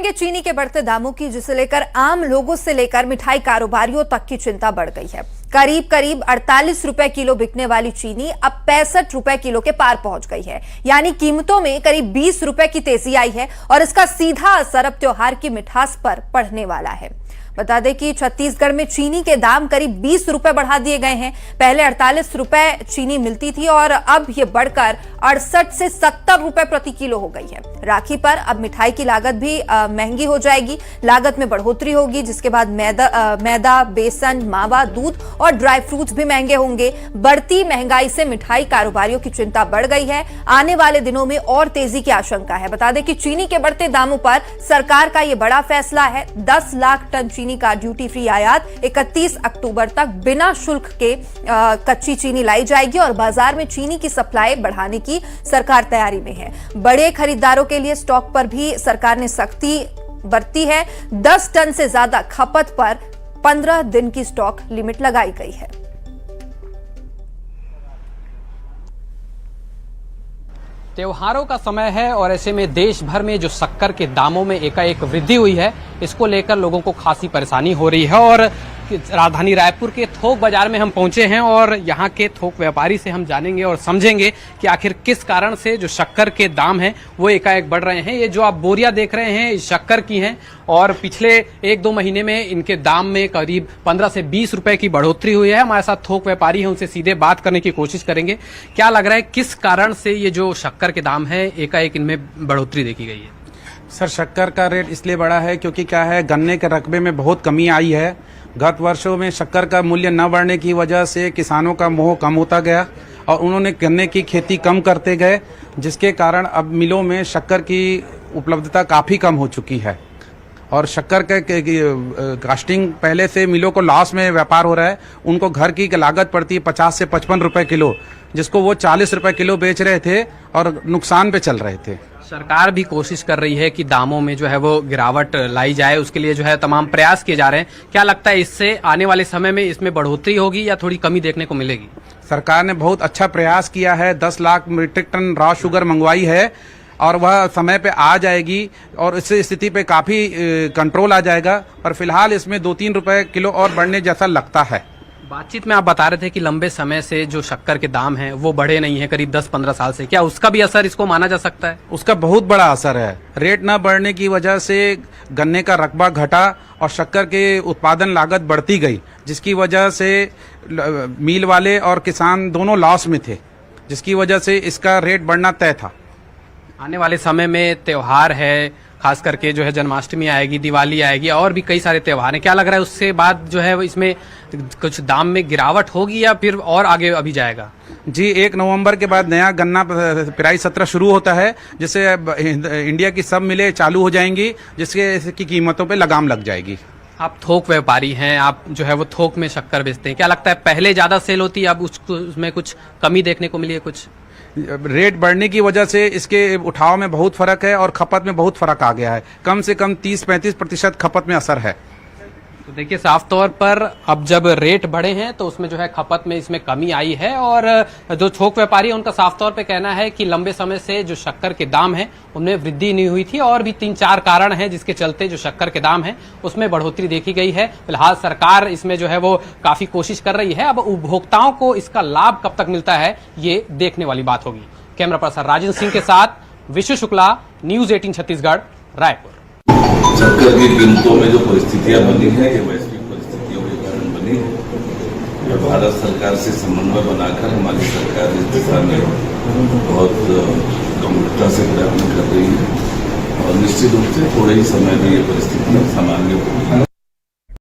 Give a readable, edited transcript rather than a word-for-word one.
करेंगे चीनी के बढ़ते दामों की, जिसे लेकर आम लोगों से लेकर मिठाई कारोबारियों तक की चिंता बढ़ गई है। करीब करीब 48 रुपए किलो बिकने वाली चीनी अब 65 रुपए किलो के पार पहुंच गई है। यानी कीमतों में करीब 20 रुपए की तेजी आई है और इसका सीधा असर अब त्योहार की मिठास पर पड़ने वाला है। बता दें कि छत्तीसगढ़ में चीनी के दाम करीब 20 रुपए बढ़ा दिए गए हैं। पहले 48 रुपए चीनी मिलती थी और अब यह बढ़कर 68 से 70 रुपए प्रति किलो हो गई है। राखी पर अब मिठाई की लागत भी महंगी हो जाएगी। लागत में बढ़ोतरी होगी, जिसके बाद मैदा, बेसन, मावा, दूध और ड्राई फ्रूट्स भी महंगे होंगे। बढ़ती महंगाई से मिठाई कारोबारियों की चिंता बढ़ गई है। आने वाले दिनों में और तेजी की आशंका है। बता दें कि चीनी के बढ़ते दामों पर सरकार का यह बड़ा फैसला है। 10 लाख टन चीनी का ड्यूटी फ्री आयात 31 अक्टूबर तक बिना शुल्क के कच्ची चीनी लाई जाएगी और बाजार में चीनी की सप्लाई बढ़ाने की सरकार तैयारी में है। बड़े खरीदारों के लिए स्टॉक पर भी सरकार ने सख्ती बरती है। 10 टन से ज्यादा खपत पर 15 दिन की स्टॉक लिमिट लगाई गई है। त्योहारों का समय है और ऐसे में देश भर में जो शक्कर के दामों में एकाएक वृद्धि हुई है, इसको लेकर लोगों को खासी परेशानी हो रही है। और राजधानी रायपुर के थोक बाजार में हम पहुंचे हैं और यहाँ के थोक व्यापारी से हम जानेंगे और समझेंगे कि आखिर किस कारण से जो शक्कर के दाम हैं वो एकाएक बढ़ रहे हैं। ये जो आप बोरियां देख रहे हैं शक्कर की हैं और पिछले 1-2 महीने में इनके दाम में करीब 15 से 20 रुपए की बढ़ोतरी हुई है। हमारे साथ थोक व्यापारी हैं, उनसे सीधे बात करने की कोशिश करेंगे। क्या लग रहा है, किस कारण से ये जो शक्कर के दाम है एकाएक इनमें बढ़ोतरी देखी गई है? सर, शक्कर का रेट इसलिए बढ़ा है क्योंकि क्या है, गन्ने के रकबे में बहुत कमी आई है। गत वर्षों में शक्कर का मूल्य न बढ़ने की वजह से किसानों का मोह कम होता गया और उन्होंने गन्ने की खेती कम करते गए, जिसके कारण अब मिलों में शक्कर की उपलब्धता काफ़ी कम हो चुकी है। और शक्कर के कास्टिंग पहले से मिलों को लॉस में व्यापार हो रहा है। उनको घर की लागत पड़ती है 50 से 55 रुपए किलो, जिसको वो 40 रुपए किलो बेच रहे थे और नुकसान पे चल रहे थे। सरकार भी कोशिश कर रही है कि दामों में जो है वो गिरावट लाई जाए, उसके लिए जो है तमाम प्रयास किए जा रहे हैं। क्या लगता है, इससे आने वाले समय में इसमें बढ़ोतरी होगी या थोड़ी कमी देखने को मिलेगी? सरकार ने बहुत अच्छा प्रयास किया है। 10 lakh metric ton raw sugar मंगवाई है और वह समय पे आ जाएगी और इस स्थिति पे काफ़ी कंट्रोल आ जाएगा। और फिलहाल इसमें 2-3 रुपए किलो और बढ़ने जैसा लगता है। बातचीत में आप बता रहे थे कि लंबे समय से जो शक्कर के दाम हैं वो बढ़े नहीं है, करीब 10-15 साल से। क्या उसका भी असर इसको माना जा सकता है? उसका बहुत बड़ा असर है। रेट न बढ़ने की वजह से गन्ने का रकबा घटा और शक्कर के उत्पादन लागत बढ़ती गई, जिसकी वजह से मिल वाले और किसान दोनों लॉस में थे, जिसकी वजह से इसका रेट बढ़ना तय था। आने वाले समय में त्योहार है, खास करके जो है जन्माष्टमी आएगी, दिवाली आएगी और भी कई सारे त्योहार हैं। क्या लग रहा है उससे बाद जो है इसमें कुछ दाम में गिरावट होगी या फिर और आगे अभी जाएगा? जी, 1 नवंबर के बाद नया गन्ना पिराई सत्र शुरू होता है, जिससे इंडिया की सब मिलें चालू हो जाएंगी, जिसके इसकी कीमतों पे लगाम लग जाएगी। आप थोक व्यापारी हैं, आप जो है वो थोक में शक्कर बेचते हैं। क्या लगता है, पहले ज्यादा सेल होती है, अब उसमें कुछ कमी देखने को मिली है? कुछ रेट बढ़ने की वजह से इसके उठाव में बहुत फर्क है और खपत में बहुत फर्क आ गया है। कम से कम 30-35% खपत में असर है। तो देखिए, साफ तौर पर अब जब रेट बढ़े हैं तो उसमें जो है खपत में इसमें कमी आई है। और जो थोक व्यापारी है उनका साफ तौर पे कहना है कि लंबे समय से जो शक्कर के दाम है उनमें वृद्धि नहीं हुई थी और भी 3-4 कारण हैं जिसके चलते जो शक्कर के दाम है उसमें बढ़ोतरी देखी गई है। फिलहाल सरकार इसमें जो है वो काफी कोशिश कर रही है। अब उपभोक्ताओं को इसका लाभ कब तक मिलता है ये देखने वाली बात होगी। कैमरा पर्सन राजेंद्र सिंह के साथ विशु शुक्ला, न्यूज 18 छत्तीसगढ़, रायपुर। शक्कर की कीमतों में जो परिस्थितियां बनी है, ये वैश्विक परिस्थितियों के कारण बनी है। भारत सरकार से समन्वय बनाकर हमारी सरकार इस दिशा में बहुत गंभीरता से प्रयत्न कर रही है और निश्चित रूप से थोड़े ही समय में ये परिस्थितियां सामान्य होगी।